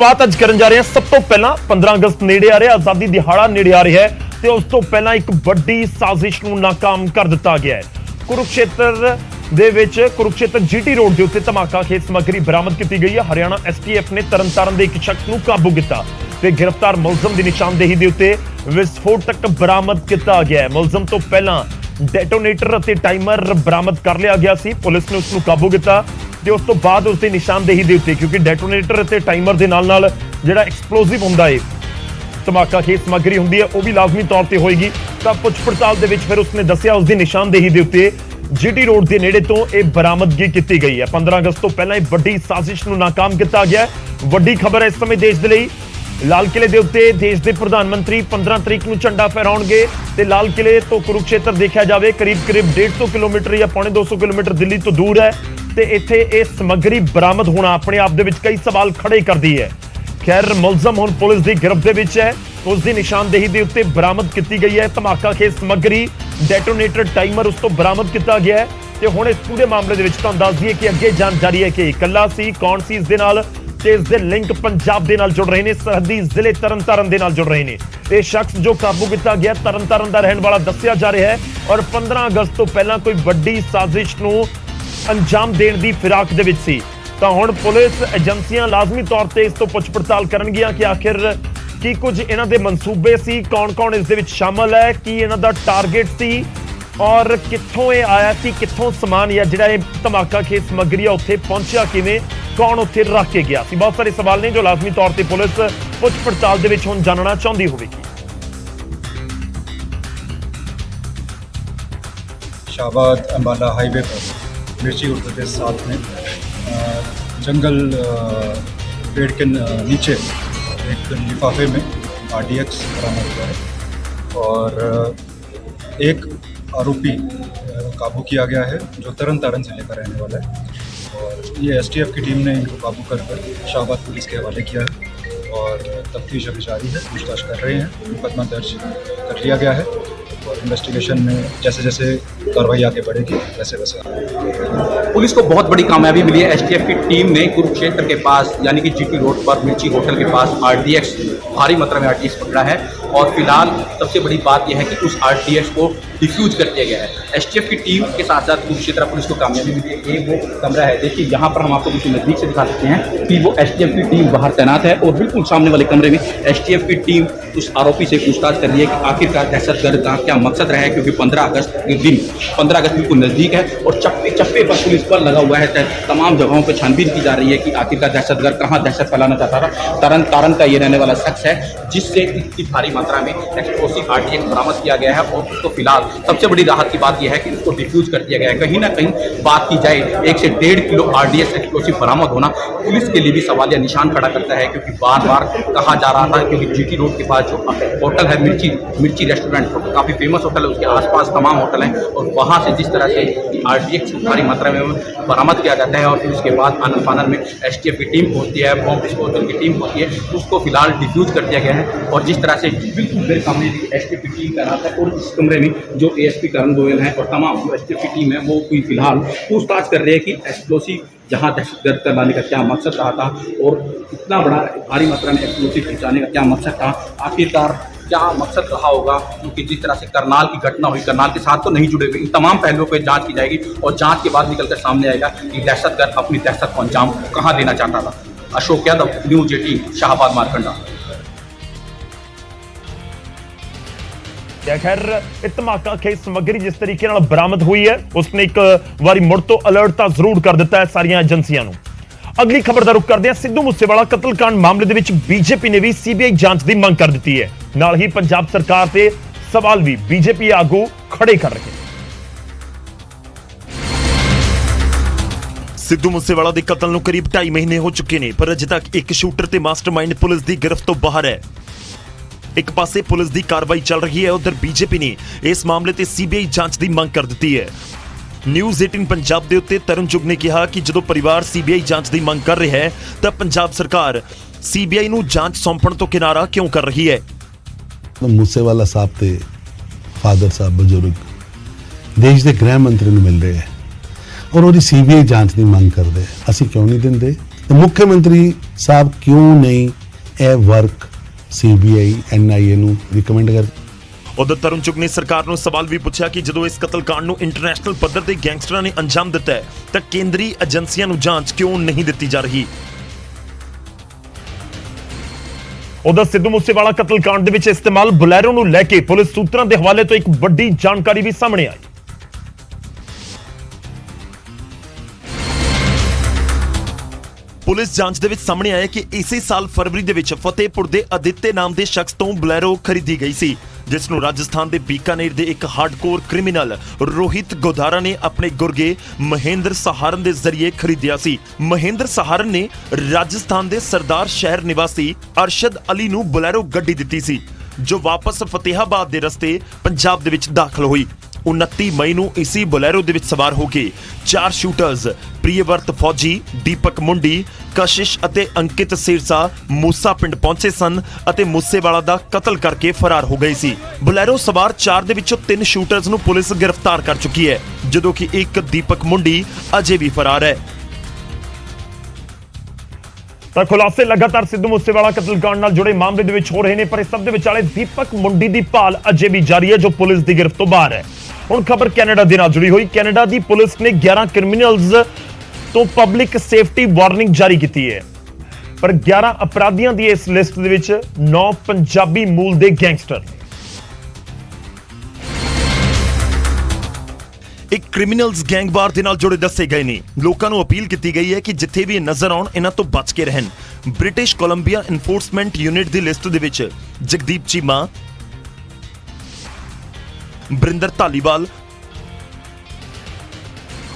बात अज करन जा रहे हैं। सब तो पहला 15 अगस्त नेड़े आ रहा है, आजादी दिहाड़ा नेड़े आ रहा है ते उस तो पहला एक बड़ी साजिश नूं नाकाम कर दिता गया है। कुरुक्षेत्र जीटी रोड के उत्ते धमाका खेत समग्री बरामद की गई है। हरियाणा एसटीएफ ने तरनतारन के एक शख्स नूं काबू किया ते गिरफ्तार मुलजम की निशानदेही के उत्ते विस्फोटक बरामद किया गया है। मुलजम तो पहला डेटोनेटर और टाइमर बरामद कर लिया गया सी। पुलिस ने उसनूं काबू किया ਤੇ ਉਸ ਤੋਂ ਬਾਅਦ ਉਸ ਦੀ ਨਿਸ਼ਾਨਦੇਹੀ ਦੇ ਉੱਤੇ ਕਿਉਂਕਿ ਡੈਟੋਨੇਟਰ ਅਤੇ ਟਾਈਮਰ ਦੇ ਨਾਲ ਜਿਹੜਾ ਐਕਸਪਲੋਸਿਵ ਹੁੰਦਾ ਹੈ, ਧਮਾਕਾ ਖੇਤ ਸਮੱਗਰੀ ਹੁੰਦੀ ਹੈ, ਉਹ ਵੀ ਲਾਜ਼ਮੀ ਤੌਰ ਤੇ ਹੋਏਗੀ। ਤਾਂ ਪੁੱਛ ਪੜਤਾਲ ਦੇ ਵਿੱਚ ਫਿਰ ਉਸਨੇ ਦੱਸਿਆ ਉਸ ਦੀ ਨਿਸ਼ਾਨਦੇਹੀ ਦੇ ਉੱਤੇ ਜੀਟੀ ਰੋਡ ਦੇ ਨੇੜੇ ਤੋਂ ਇਹ ਬਰਾਮਦਗੀ ਕੀਤੀ ਗਈ ਹੈ। 15 ਅਗਸਤ ਤੋਂ ਪਹਿਲਾਂ ਇਹ ਵੱਡੀ ਸਾਜ਼ਿਸ਼ ਨੂੰ ਨਾਕਾਮ ਕੀਤਾ ਗਿਆ ਹੈ। ਵੱਡੀ ਖਬਰ ਹੈ ਇਸ ਸਮੇਂ ਦੇਸ਼ ਦੇ ਲਈ। ਲਾਲ ਕਿਲੇ ਦੇ ਉੱਤੇ ਦੇਸ਼ ਦੇ ਪ੍ਰਧਾਨ ਮੰਤਰੀ 15 ਤਰੀਕ ਨੂੰ ਝੰਡਾ ਫਹਿਰਾਉਣਗੇ ਤੇ ਲਾਲ ਕਿਲੇ ਤੋਂ ਕੁਰੂਕਸ਼ੇਤਰ ਦੇਖਿਆ ਜਾਵੇ ਕਰੀਬ 150 ਕਿਲੋਮੀਟਰ ਜਾਂ ਪੌਣੇ 200 ਕਿਲੋਮੀਟਰ ਦਿੱਲੀ ਤੋਂ ਦੂਰ ਹੈ ਤੇ ਇੱਥੇ ਇਹ ਸਮੱਗਰੀ ਬਰਾਮਦ ਹੋਣਾ ਆਪਣੇ ਆਪ ਦੇ ਵਿੱਚ ਕਈ ਸਵਾਲ ਖੜੇ ਕਰਦੀ ਹੈ। ਖੈਰ ਮੁਲਜ਼ਮ ਹੁਣ ਪੁਲਿਸ ਦੀ ਗਿਰਫਤ ਦੇ ਵਿੱਚ ਹੈ। ਉਸ ਦੀ ਨਿਸ਼ਾਨਦੇਹੀ ਦੇ ਉੱਤੇ ਬਰਾਮਦ ਕੀਤੀ ਗਈ ਹੈ ਧਮਾਕਾ ਖੇਤ ਸਮੱਗਰੀ, ਡੈਟੋਨੇਟਰ, ਟਾਈਮਰ ਉਸ ਤੋਂ ਬਰਾਮਦ ਕੀਤਾ ਗਿਆ ਹੈ ਤੇ ਹੁਣ ਇਸ ਪੂਰੇ ਮਾਮਲੇ ਦੇ ਵਿੱਚ ਤੁਹਾਨੂੰ ਦੱਸ ਦਈਏ ਕਿ ਅੱਗੇ ਜਾਂਚ ਜਾਰੀ ਹੈ ਕਿ ਇਕੱਲਾ ਸੀ, ਕੌਣ ਸੀ ਇਸ ਦੇ ਨਾਲ ਤੇ ਇਸ ਦੇ ਲਿੰਕ ਪੰਜਾਬ ਦੇ ਨਾਲ ਜੁੜ ਰਹੇ ਨੇ, ਸਰਹੱਦੀ ਜ਼ਿਲ੍ਹੇ ਤਰਨਤਾਰਨ ਦੇ ਨਾਲ ਜੁੜ ਰਹੇ ਨੇ। ਇਹ ਸ਼ਖਸ ਜੋ ਕਾਬੂ ਕੀਤਾ ਗਿਆ ਤਰਨਤਾਰਨ ਦਾ ਰਹਿਣ ਵਾਲਾ ਦੱਸਿਆ ਜਾ ਰਿਹਾ ਹੈ ਔਰ 15 ਅਗਸਤ ਤੋਂ ਪਹਿਲਾਂ ਕੋਈ ਵੱਡੀ ਸਾਜ਼ਿਸ਼ ਨੂੰ ਅੰਜਾਮ ਦੇਣ ਦੀ ਫਿਰਾਕ ਦੇ ਵਿੱਚ ਸੀ। ਤਾਂ ਹੁਣ ਪੁਲਿਸ ਏਜੰਸੀਆਂ ਲਾਜ਼ਮੀ ਤੌਰ ਤੇ ਇਸ ਤੋਂ ਪੁੱਛ ਪੜਤਾਲ ਕਰਨਗੀਆਂ ਕਿ ਆਖਿਰ ਕੀ ਕੁਝ ਇਹਨਾਂ ਦੇ ਮਨਸੂਬੇ ਸੀ, ਕੌਣ-ਕੌਣ ਇਸ ਦੇ ਵਿੱਚ ਸ਼ਾਮਲ ਹੈ, ਕੀ ਇਹਨਾਂ ਦਾ ਟਾਰਗੇਟ ਸੀ ਔਰ ਕਿੱਥੋਂ ਇਹ ਆਇਆ ਸੀ, ਕਿੱਥੋਂ ਸਮਾਨ ਜਾਂ ਜਿਹੜਾ ਇਹ ਧਮਾਕਾ ਖੇਤ ਸਮੱਗਰੀ ਆ ਉੱਥੇ ਪਹੁੰਚਿਆ ਕਿਵੇਂ, ਕੌਣ ਉੱਥੇ ਰੱਖ ਕੇ ਗਿਆ ਸੀ। ਬਹੁਤ ਸਾਰੇ ਸਵਾਲ ਨੇ ਜੋ ਲਾਜ਼ਮੀ ਤੌਰ ਤੇ ਪੁਲਿਸ ਪੁੱਛ ਪੜਤਾਲ ਦੇ ਵਿੱਚ ਹੁਣ ਜਾਣਨਾ ਚਾਹੁੰਦੀ ਹੋਵੇਗੀ। शाहबाद अम्बाला हाईवे पर मिर्ची उत्तर प्रदेश साथ में जंगल पेड़ के नीचे एक लिफाफे में RDX बरामद हुआ है और एक आरोपी काबू किया गया है जो तरनतारन जिले का रहने वाला है और ये STF की टीम ने इनको काबू कर शाहबाद पुलिस के हवाले किया है और तफ्तीश अभी जारी है, पूछताछ कर रहे हैं। मुकदमा दर्ज कर लिया गया है और इन्वेस्टिगेशन में जैसे जैसे कार्रवाई आगे बढ़ेगी वैसे वैसे। पुलिस को बहुत बड़ी कामयाबी मिली है। एसटीएफ की टीम ने कुरुक्षेत्र के पास यानी कि जीटी रोड पर मिर्ची होटल के पास RDX, भारी मात्रा में RDX पकड़ा है और फिलहाल सबसे बड़ी बात यह है कि उस RDX को डिफ्यूज कर दिया गया है। एसटीएफ की टीम के साथ साथ कुरुक्षेत्र पुलिस को कामयाबी मिली है। ये वो कमरा है, देखिए यहाँ पर हम आपको बिल्कुल नज़दीक से दिखा सकते हैं कि वो एसटीएफ की टीम बाहर तैनात है और बिल्कुल सामने वाले कमरे में एसटीएफ की टीम उस आरोपी से पूछताछ कर रही है कि आखिरकार दहशतगर्द का क्या मकसद रहा है, क्योंकि 15 अगस्त के दिन 15 अगस्त बिल्कुल नज़दीक है और चप्पे चप्पे पर पुलिस पर लगा हुआ है। तमाम जगहों पर छानबीन की जा रही है कि आखिरकार दहशतगर्द कहाँ दहशत फैलाना चाहता था। तरनतारन का ये रहने वाला शख्स है जिससे इतनी भारी मात्रा में एक्सप्लोसिव RDX बरामद किया गया है और उसको फिलहाल सबसे बड़ी राहत की बात यह है कि उसको डिफ्यूज कर दिया गया है। कहीं ना कहीं बात की जाए 1 से 1.5 किलो RDX एक्सप्लोसिव बरामद होना पुलिस के लिए भी सवालिया निशान खड़ा करता है, क्योंकि बार बार कहा जा रहा था क्योंकि जीटी रोड के पास जो होटल है मिर्ची रेस्टोरेंट, काफ़ी फेमस होटल है, उसके आसपास तमाम होटल हैं और वहाँ से जिस तरह से RDX भारी मात्रा में बरामद किया जाता है और फिर उसके बाद आनन फानन में STF की टीम पहुँचती है, बॉम्ब डिस्पोजल की टीम पहुँचती है, उसको फिलहाल डिफ्यूज कर दिया गया है। और जिस तरह से बिल्कुल मेरे सामने STF की टीम तैनात है और इस कमरे में जो ASP करण गोयल हैं और तमाम जो STF की टीम है वो कोई फिलहाल पूछताछ कर रहे हैं कि एक्सप्लोसिव जहाँ दहशतगर्द करवाने का क्या मकसद रहा था और इतना बड़ा भारी मात्रा में एक्सप्लोसिव पहुँचाने का क्या मकसद था, आखिरकार क्या मकसद रहा होगा। क्योंकि जिस तरह से करनाल की घटना हुई, करनाल के साथ तो नहीं जुड़े हुए, इन तमाम पहलुओं पर जांच की जाएगी और जांच के बाद निकलकर सामने आएगा कि दहशतगर्द अपनी दहशत को अंजाम कहाँ देना चाहता था। अशोक यादव, न्यूज़ 18, शाहबाद मारकंडा। खैर धमाका खेत समग्री जिस तरीके नाल बरामद हुई है उसने एक बारी मुड़ तो अलर्ट तो जरूर कर दिता है सारियां एजेंसियां नूं। अगली खबर का रुख करते हैं। सिद्धू मूसेवाला कतलकांड मामले दे विच बीजेपी ने भी CBI जांच की मांग कर दी है। नाल ही पंजाब सरकार ते सवाल भी बीजेपी आगू खड़े कर रहे हैं। सिद्धू मूसेवाला के कतल नूं करीब 2.5 महीने हो चुके हैं पर अजे तक एक शूटर ते मास्टरमाइंड पुलिस की गिरफ्त तो बाहर है। एक पासे पुलिस की कार्रवाई चल रही है, उधर बीजेपी ने इस मामले ते CBI जांच की मांग कर दी है। न्यूज़ 18 पंजाब के उत्ते तरन चुग ने कहा कि जो परिवार CBI जांच की मांग कर रहा है तो पंजाब सरकार CBI नूं जांच सौंपण तो किनारा क्यों कर रही है। मूसेवाला साहब ते फादर साहब बजुर्ग देश के गृह मंत्री नूं मिल रहे हैं और वो CBI जांच की मांग करते, असीं क्यों नहीं देंदे। तो मुख्यमंत्री साहब क्यों नहीं यह वर्क CBI NIA ਨੂੰ ਰਿਕਮੈਂਡ ਕਰ। ਉਧਰ ਤਰੁਣ ਚੁੱਗ ਨੇ ਸਰਕਾਰ ਨੂੰ ਸਵਾਲ ਵੀ ਪੁੱਛਿਆ ਕਿ ਜਦੋਂ ਇਸ ਕਤਲकांड ਨੂੰ ਇੰਟਰਨੈਸ਼ਨਲ ਪੱਧਰ ਤੇ ਗੈਂਗਸਟਰਾਂ ਨੇ ਅੰਜਾਮ ਦਿੱਤਾ ਹੈ ਤਾਂ ਕੇਂਦਰੀ ਏਜੰਸੀਆਂ ਨੂੰ ਜਾਂਚ ਕਿਉਂ ਨਹੀਂ ਦਿੱਤੀ ਜਾ ਰਹੀ। ਉਧਰ ਸਿੱਧੂ ਮੂਸੇਵਾਲਾ ਕਤਲकांड ਦੇ ਵਿੱਚ ਇਸਤੇਮਾਲ ਬੁਲੈਰੋ ਨੂੰ ਲੈ ਕੇ ਪੁਲਿਸ ਸੂਤਰਾਂ ਦੇ ਹਵਾਲੇ ਤੋਂ ਇੱਕ ਵੱਡੀ ਜਾਣਕਾਰੀ ਵੀ ਸਾਹਮਣੇ ਆਈ। ਪੁਲਿਸ ਜਾਂਚ ਦੇ ਵਿੱਚ ਸਾਹਮਣੇ ਆਇਆ ਕਿ ਇਸੇ ਸਾਲ ਫਰਵਰੀ ਦੇ ਵਿੱਚ ਫਤਿਹਪੁਰ ਦੇ ਅਦਿੱਤੇ ਨਾਮ ਦੇ ਸ਼ਖਸ ਤੋਂ ਬੁਲੈਰੋ ਖਰੀਦੀ ਗਈ ਸੀ, ਜਿਸ ਨੂੰ ਰਾਜਸਥਾਨ ਦੇ ਬੀਕਾਨੇਰ ਦੇ ਇੱਕ ਹਾਰਡਕੋਰ ਕ੍ਰਿਮੀਨਲ ਰੋਹਿਤ ਗੋਦਾਰਾ ਨੇ ਆਪਣੇ ਗੁਰਗੇ ਮਹੇਂਦਰ ਸਹਾਰਨ ਦੇ ਜ਼ਰੀਏ ਖਰੀਦਿਆ ਸੀ। ਮਹੇਂਦਰ ਸਹਾਰਨ ਨੇ ਰਾਜਸਥਾਨ ਦੇ ਸਰਦਾਰ ਸ਼ਹਿਰ ਨਿਵਾਸੀ ਅਰਸ਼ਦ ਅਲੀ ਨੂੰ ਬੁਲੈਰੋ ਗੱਡੀ ਦਿੱਤੀ ਸੀ, ਜੋ ਵਾਪਸ ਫਤਿਹਾਬਾਦ ਦੇ ਰਸਤੇ ਪੰਜਾਬ ਦੇ ਵਿੱਚ ਦਾਖਲ ਹੋਈ। 29 ਮਈ ਨੂੰ ਇਸੀ ਬੁਲੈਰੋ ਦੇ ਵਿੱਚ ਸਵਾਰ ਹੋ ਕੇ 4 ਸ਼ੂਟਰਸ ਪ੍ਰਿਯਵਰਤ ਫੌਜੀ, ਦੀਪਕ ਮੁੰਡੀ, ਕਸ਼ਿਸ਼ ਅਤੇ ਅੰਕਿਤ ਸਿਰਸਾ ਮੂਸਾ ਪਿੰਡ ਪਹੁੰਚੇ ਸਨ ਅਤੇ ਮੂਸੇਵਾਲਾ ਦਾ ਕਤਲ ਕਰਕੇ ਫਰਾਰ ਹੋ ਗਏ ਸੀ। ਬੁਲੈਰੋ ਸਵਾਰ 4 ਦੇ ਵਿੱਚੋਂ 3 ਸ਼ੂਟਰਸ ਨੂੰ ਪੁਲਿਸ ਗ੍ਰਿਫਤਾਰ ਕਰ ਚੁੱਕੀ ਹੈ, ਜਦੋਂ ਕਿ ਇੱਕ ਦੀਪਕ ਮੁੰਡੀ ਅਜੇ ਵੀ ਫਰਾਰ ਹੈ। ਤਾਂ ਖੁਲਾਸੇ ਲਗਾਤਾਰ ਸਿੱਧੂ ਮੂਸੇਵਾਲਾ ਕਤਲकांड ਨਾਲ ਜੁੜੇ ਮਾਮਲੇ ਦੇ ਵਿੱਚ ਹੋ ਰਹੇ ਨੇ, ਪਰ ਇਸ ਸਭ ਦੇ ਵਿਚਾਲੇ ਦੀਪਕ ਮੁੰਡੀ ਦੀ ਭਾਲ ਅਜੇ ਵੀ ਜਾਰੀ ਹੈ, ਜੋ ਪੁਲਿਸ ਦੀ ਗਿਰਫਤ ਤੋਂ ਬਾਹਰ ਹੈ। ਹੁਣ ਖਬਰ ਕੈਨੇਡਾ ਦੇ ਨਾਲ ਜੁੜੀ ਹੋਈ। ਕੈਨੇਡਾ ਦੀ ਪੁਲਿਸ ਨੇ 11 ਕ੍ਰਿਮੀਨਲਸ ਤੋਂ ਪਬਲਿਕ ਸੇਫਟੀ ਵਾਰਨਿੰਗ ਜਾਰੀ ਕੀਤੀ ਹੈ, ਪਰ 11 ਅਪਰਾਧੀਆਂ ਦੀ ਇਸ ਲਿਸਟ ਦੇ ਵਿੱਚ 9 ਪੰਜਾਬੀ ਮੂਲ ਦੇ ਗੈਂਗਸਟਰ। ਇੱਕ ਕ੍ਰਿਮੀਨਲਸ ਗੈਂਗਵਾਰ ਦੇ ਨਾਲ ਜੁੜੇ ਦੱਸੇ ਗਏ ਨੇ। ਲੋਕਾਂ ਨੂੰ ਅਪੀਲ ਕੀਤੀ ਗਈ ਹੈ ਕਿ ਜਿੱਥੇ ਵੀ ਇਹ ਨਜ਼ਰ ਆਉਣ ਇਹਨਾਂ ਤੋਂ ਬਚ ਕੇ ਰਹਿਣ। ਬ੍ਰਿਟਿਸ਼ ਕੋਲੰਬੀਆ ਇਨਫੋਰਸਮੈਂਟ ਯੂਨਿਟ ਦੀ ਲਿਸਟ ਦੇ ਵਿੱਚ ਜਗਦੀਪ ਚੀਮਾ, ਬਰਿੰਦਰ ਧਾਲੀਵਾਲ,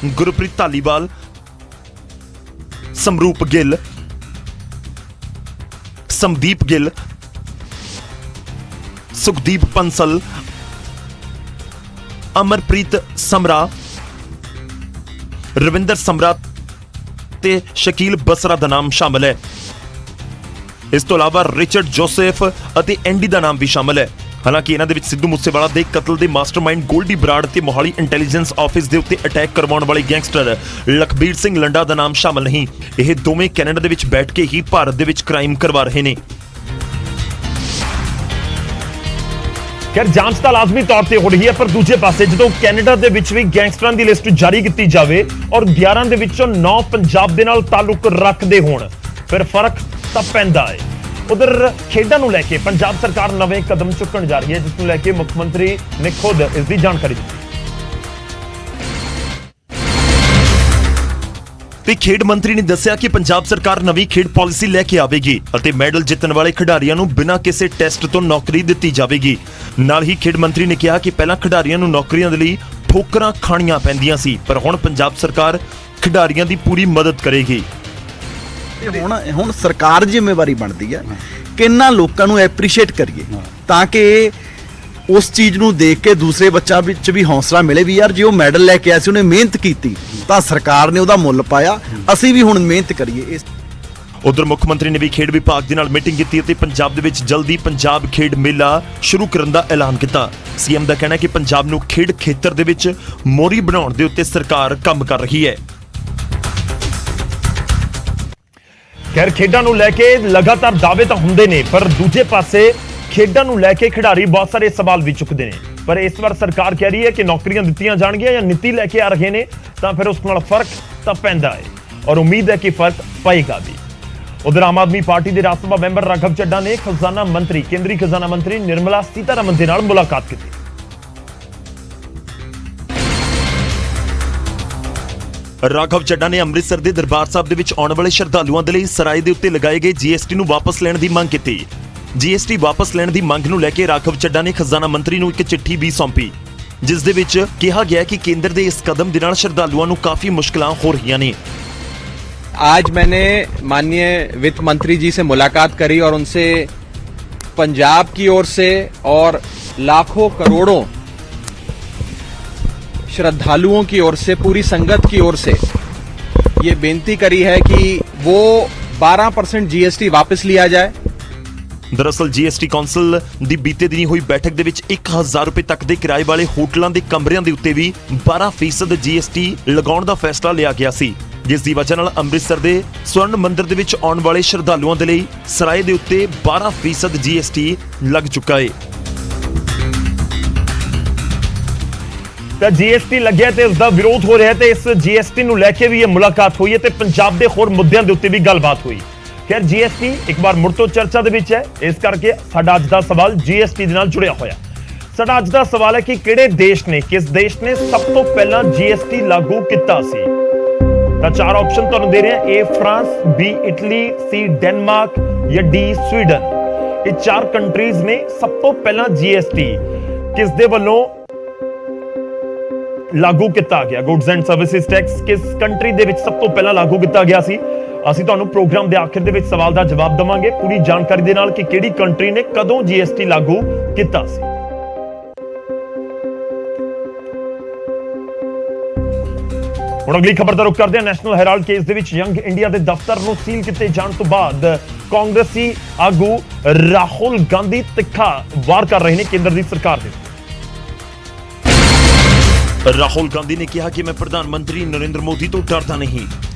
ਗੁਰਪ੍ਰੀਤ ਧਾਲੀਵਾਲ, ਸਮਰੂਪ ਗਿੱਲ, ਸਮਦੀਪ ਗਿੱਲ, ਸੁਖਦੀਪ ਪੰਸਲ, ਅਮਰਪ੍ਰੀਤ ਸਮਰਾ, ਰਵਿੰਦਰ ਸਮਰਾ ਤੇ ਸ਼ਕੀਲ ਬਸਰਾ ਦਾ ਨਾਮ ਸ਼ਾਮਲ ਹੈ। ਇਸ ਤੋਂ ਇਲਾਵਾ ਰਿਚਰਡ ਜੋਸੇਫ ਅਤੇ ਐਂਡੀ ਦਾ ਨਾਮ ਵੀ ਸ਼ਾਮਲ ਹੈ। ਹਾਲਾਂਕਿ ਇਹਨਾਂ ਦੇ ਵਿੱਚ ਸਿੱਧੂ ਮੂਸੇਵਾਲਾ ਦੇ ਕਤਲ ਦੇ ਮਾਸਟਰਮਾਈਂਡ ਗੋਲਡੀ ਬਰਾੜ ਤੇ ਮੋਹਾਲੀ ਇੰਟੈਲੀਜੈਂਸ ਆਫਿਸ ਦੇ ਉੱਤੇ ਅਟੈਕ ਕਰਵਾਉਣ ਵਾਲੇ ਗੈਂਗਸਟਰ ਲਖਬੀਰ ਸਿੰਘ ਲੰਡਾ ਦਾ ਨਾਮ ਸ਼ਾਮਲ ਨਹੀਂ। ਇਹ ਦੋਵੇਂ ਕੈਨੇਡਾ ਦੇ ਵਿੱਚ ਬੈਠ ਕੇ ਹੀ ਭਾਰਤ ਦੇ ਵਿੱਚ ਕ੍ਰਾਈਮ ਕਰਵਾ ਰਹੇ ਨੇ। ਖੈਰ ਜਾਂਚ ਤਾਂ ਲਾਜ਼ਮੀ ਤੌਰ ਤੇ ਹੋ ਰਹੀ ਹੈ, ਪਰ ਦੂਜੇ ਪਾਸੇ ਜਦੋਂ ਕੈਨੇਡਾ ਦੇ ਵਿੱਚ ਵੀ ਗੈਂਗਸਟਰਾਂ ਦੀ ਲਿਸਟ ਜਾਰੀ ਕੀਤੀ ਜਾਵੇ ਔਰ 11 ਦੇ ਵਿੱਚੋਂ 9 ਪੰਜਾਬ ਦੇ ਨਾਲ ਤਾਲੁਕ ਰੱਖਦੇ ਹੋਣ, ਫਿਰ ਫਰਕ ਤਾਂ ਪੈਂਦਾ ਹੈ। ਉਧਰ ਖੇਡਾਂ ਨੂੰ ਲੈ ਕੇ ਪੰਜਾਬ ਸਰਕਾਰ ਨਵੇਂ ਕਦਮ ਚੁੱਕਣ ਜਾ ਰਹੀ ਹੈ, ਜਿਸ ਨੂੰ ਲੈ ਕੇ ਮੁੱਖ ਮੰਤਰੀ ਨੇ ਖੁਦ ਇਸ ਦੀ ਜਾਣਕਾਰੀ ਦਿੱਤੀ। ਤੇ ਖੇਡ ਮੰਤਰੀ ਨੇ ਦੱਸਿਆ ਕਿ ਪੰਜਾਬ ਸਰਕਾਰ ਨਵੀਂ ਖੇਡ ਪਾਲਿਸੀ ਲੈ ਕੇ ਆਵੇਗੀ ਅਤੇ ਮੈਡਲ ਜਿੱਤਣ ਵਾਲੇ ਖਿਡਾਰੀਆਂ ਨੂੰ ਬਿਨਾਂ ਕਿਸੇ ਟੈਸਟ ਤੋਂ ਨੌਕਰੀ ਦਿੱਤੀ ਜਾਵੇਗੀ। ਨਾਲ ਹੀ ਖੇਡ ਮੰਤਰੀ ਨੇ ਕਿਹਾ ਕਿ ਪਹਿਲਾਂ ਖਿਡਾਰੀਆਂ ਨੂੰ ਨੌਕਰੀਆਂ ਦੇ ਲਈ ਠੋਕਰਾਂ ਖਾਣੀਆਂ ਪੈਂਦੀਆਂ ਸੀ, ਪਰ ਹੁਣ ਪੰਜਾਬ ਸਰਕਾਰ ਖਿਡਾਰੀਆਂ ਦੀ ਪੂਰੀ ਮਦਦ ਕਰੇਗੀ। ਹੁਣ ਸਰਕਾਰ ਜ਼ਿੰਮੇਵਾਰੀ ਬਣਦੀ ਹੈ ਕਿ ਇਹਨਾਂ ਲੋਕਾਂ ਨੂੰ ਐਪਰੀਸ਼ੀਏਟ ਕਰੀਏ, ਤਾਂ ਕਿ ਉਸ ਚੀਜ਼ ਨੂੰ ਦੇਖ ਕੇ ਦੂਸਰੇ ਬੱਚਾ ਵਿੱਚ ਵੀ ਹੌਸਲਾ ਮਿਲੇ ਵੀ ਯਾਰ ਜੇ ਉਹ ਮੈਡਲ ਲੈ ਕੇ ਆਇਆ ਸੀ, ਉਹਨੇ ਮਿਹਨਤ ਕੀਤੀ ਤਾਂ ਸਰਕਾਰ ਨੇ ਉਹਦਾ ਮੁੱਲ ਪਾਇਆ, ਅਸੀਂ ਵੀ ਹੁਣ ਮਿਹਨਤ ਕਰੀਏ। ਉਧਰ ਮੁੱਖ ਮੰਤਰੀ ਨੇ ਵੀ ਖੇਡ ਵਿਭਾਗ ਦੇ ਨਾਲ ਮੀਟਿੰਗ ਕੀਤੀ ਅਤੇ ਪੰਜਾਬ ਦੇ ਵਿੱਚ ਜਲਦੀ ਪੰਜਾਬ ਖੇਡ ਮੇਲਾ ਸ਼ੁਰੂ ਕਰਨ ਦਾ ਐਲਾਨ ਕੀਤਾ। ਸੀਐਮ ਦਾ ਕਹਿਣਾ ਹੈ ਕਿ ਪੰਜਾਬ ਨੂੰ ਖੇਡ ਖੇਤਰ ਦੇ ਵਿੱਚ ਮੋਹਰੀ ਬਣਾਉਣ ਦੇ ਉੱਤੇ ਸਰਕਾਰ ਕੰਮ ਕਰ ਰਹੀ ਹੈ। ਖੈਰ ਖੇਡਾਂ ਨੂੰ ਲੈ ਕੇ ਲਗਾਤਾਰ ਦਾਅਵੇ ਤਾਂ ਹੁੰਦੇ ਨੇ, ਪਰ ਦੂਜੇ ਪਾਸੇ ਖੇਡਾਂ ਨੂੰ ਲੈ ਕੇ ਖਿਡਾਰੀ ਬਹੁਤ ਸਾਰੇ ਸਵਾਲ ਵੀ ਚੁੱਕਦੇ ਨੇ। ਪਰ ਇਸ ਵਾਰ ਸਰਕਾਰ ਕਹਿ ਰਹੀ ਹੈ ਕਿ ਨੌਕਰੀਆਂ ਦਿੱਤੀਆਂ ਜਾਣਗੀਆਂ ਜਾਂ ਨੀਤੀ ਲੈ ਕੇ ਆ ਰਹੇ ਨੇ, ਤਾਂ ਫਿਰ ਉਸ ਨਾਲ ਫਰਕ ਤਾਂ ਪੈਂਦਾ ਹੈ ਔਰ ਉਮੀਦ ਹੈ ਕਿ ਫਰਕ ਪਏਗਾ ਵੀ। ਉਧਰ ਆਮ ਆਦਮੀ ਪਾਰਟੀ ਦੇ ਰਾਜ ਸਭਾ ਮੈਂਬਰ ਰਾਘਵ ਚੱਡਾ ਨੇ ਖਜ਼ਾਨਾ ਮੰਤਰੀ ਕੇਂਦਰੀ ਖਜ਼ਾਨਾ ਮੰਤਰੀ ਨਿਰਮਲਾ ਸੀਤਾਰਮਨ ਦੇ ਨਾਲ ਮੁਲਾਕਾਤ ਕੀਤੀ। ਰਾਘਵ ਚੱਡਾ ਨੇ ਅੰਮ੍ਰਿਤਸਰ ਦੇ ਦਰਬਾਰ ਸਾਹਿਬ ਦੇ ਵਿੱਚ ਆਉਣ ਵਾਲੇ ਸ਼ਰਧਾਲੂਆਂ ਦੇ ਲਈ ਸਰਾਏ ਦੇ ਉੱਤੇ ਲਗਾਏ ਗਏ GST ਨੂੰ ਵਾਪਸ ਲੈਣ ਦੀ ਮੰਗ ਕੀਤੀ। GST ਵਾਪਸ ਲੈਣ ਦੀ ਮੰਗ ਨੂੰ ਲੈ ਕੇ ਰਾਘਵ ਚੱਡਾ ਨੇ ਖਜ਼ਾਨਾ ਮੰਤਰੀ ਨੂੰ ਇੱਕ ਚਿੱਠੀ ਵੀ ਸੌਂਪੀ, ਜਿਸ ਦੇ ਵਿੱਚ ਕਿਹਾ ਗਿਆ ਕਿ ਕੇਂਦਰ ਦੇ ਇਸ ਕਦਮ ਦੇ ਨਾਲ ਸ਼ਰਧਾਲੂਆਂ ਨੂੰ ਕਾਫੀ ਮੁਸ਼ਕਲਾਂ ਹੋ ਰਹੀਆਂ ਨੇ। आज मैंने माननीय वित्त मंत्री जी से मुलाकात करी और उनसे पंजाब की ओर से और लाखों करोड़ों श्रद्धालुओं की ओर से, पूरी संगत की ओर से ये बेनती करी है कि वो 12% GST वापस लिया जाए। दरअसल GST कौंसल ਦੀ ਬੀਤੇ ਦਿਨੀ ਹੋਈ ਬੈਠਕ ਦੇ ਵਿੱਚ 1000 ਰੁਪਏ ਤੱਕ ਦੇ ਕਿਰਾਏ ਵਾਲੇ ਹੋਟਲਾਂ ਦੇ ਕਮਰਿਆਂ ਦੇ ਉੱਤੇ ਵੀ 12% GST ਲਗਾਉਣ ਦਾ ਫੈਸਲਾ ਲਿਆ ਗਿਆ ਸੀ। ਜਿਸ ਦੀ ਵਜ੍ਹਾ ਨਾਲ ਅੰਮ੍ਰਿਤਸਰ ਦੇ ਸਵਰਨ ਮੰਦਿਰ ਦੇ ਵਿੱਚ ਆਉਣ ਵਾਲੇ ਸ਼ਰਧਾਲੂਆਂ ਦੇ ਲਈ ਸਰਾਏ ਦੇ ਉੱਤੇ 12% GST ਲੱਗ ਚੁੱਕਾ ਹੈ। ਤਾਂ GST ਲੱਗਿਆ ਤੇ ਉਸ ਦਾ ਵਿਰੋਧ ਹੋ ਰਿਹਾ ਤੇ ਇਸ GST ਨੂੰ ਲੈ ਕੇ ਵੀ ਇਹ ਮੁਲਾਕਾਤ ਹੋਈ ਹੈ ਤੇ ਪੰਜਾਬ ਦੇ ਹੋਰ ਮੁੱਦਿਆਂ ਦੇ ਉੱਤੇ ਵੀ ਗੱਲਬਾਤ ਹੋਈ। ਖੈਰ GST ਇੱਕ ਵਾਰ ਮੁੜ ਤੋਂ ਚਰਚਾ ਦੇ ਵਿੱਚ ਹੈ, ਇਸ ਕਰਕੇ ਸਾਡਾ ਅੱਜ ਦਾ ਸਵਾਲ GST ਦੇ ਨਾਲ ਜੁੜਿਆ ਹੋਇਆ। ਸਾਡਾ ਅੱਜ ਦਾ ਸਵਾਲ ਹੈ ਕਿ ਕਿਹੜੇ ਦੇਸ਼ ਨੇ, ਕਿਸ ਦੇਸ਼ ਨੇ ਸਭ ਤੋਂ ਪਹਿਲਾਂ GST ਲਾਗੂ ਕੀਤਾ ਸੀ? ਤਾਂ ਚਾਰ ਆਪਸ਼ਨ ਤੁਹਾਨੂੰ ਦੇ ਰਹੇ ਹਾਂ, A France, B Italy, C Denmark ਜਾਂ D ਸਵੀਡਨ। ਇਹ ਚਾਰ ਕੰਟਰੀਜ਼ ਨੇ ਸਭ ਤੋਂ ਪਹਿਲਾਂ GST ਕਿਸ ਦੇ ਵੱਲੋਂ ਲਾਗੂ ਕੀਤਾ ਗਿਆ। ਗੁੱਡਸ ਐਂਡ ਸਰਵਿਸਿਜ਼ ਟੈਕਸ ਕਿਸ ਕੰਟਰੀ ਦੇ ਵਿੱਚ ਸਭ ਤੋਂ ਪਹਿਲਾਂ ਲਾਗੂ ਕੀਤਾ ਗਿਆ ਸੀ? ਅਸੀਂ ਤੁਹਾਨੂੰ ਪ੍ਰੋਗਰਾਮ ਦੇ ਆਖਿਰ ਦੇ ਵਿੱਚ ਸਵਾਲ ਦਾ ਜਵਾਬ ਦੇਵਾਂਗੇ ਪੂਰੀ ਜਾਣਕਾਰੀ ਦੇ ਨਾਲ ਕਿ ਕਿਹੜੀ ਕੰਟਰੀ ਨੇ ਕਦੋਂ GST ਲਾਗੂ ਕੀਤਾ ਸੀ। ਹੁਣ ਅਗਲੀ ਖਬਰ ਦਾ ਰੁਖ ਕਰਦੇ ਹਾਂ। ਨੈਸ਼ਨਲ ਹੈਰਾਲਡ ਕੇਸ ਦੇ ਵਿੱਚ ਯੰਗ ਇੰਡੀਆ ਦੇ ਦਫ਼ਤਰ ਨੂੰ ਸੀਲ ਕੀਤੇ ਜਾਣ ਤੋਂ ਬਾਅਦ ਕਾਂਗਰਸੀ ਆਗੂ ਰਾਹੁਲ ਗਾਂਧੀ ਤਿੱਖਾ ਵਾਰ ਕਰ ਰਹੇ ਨੇ ਕੇਂਦਰ ਦੀ ਸਰਕਾਰ ਦੇ। ਰਾਹੁਲ ਗਾਂਧੀ ਨੇ ਕਿਹਾ ਕਿ ਮੈਂ ਪ੍ਰਧਾਨ ਮੰਤਰੀ ਨਰਿੰਦਰ ਮੋਦੀ ਤੋਂ ਡਰਦਾ ਨਹੀਂ,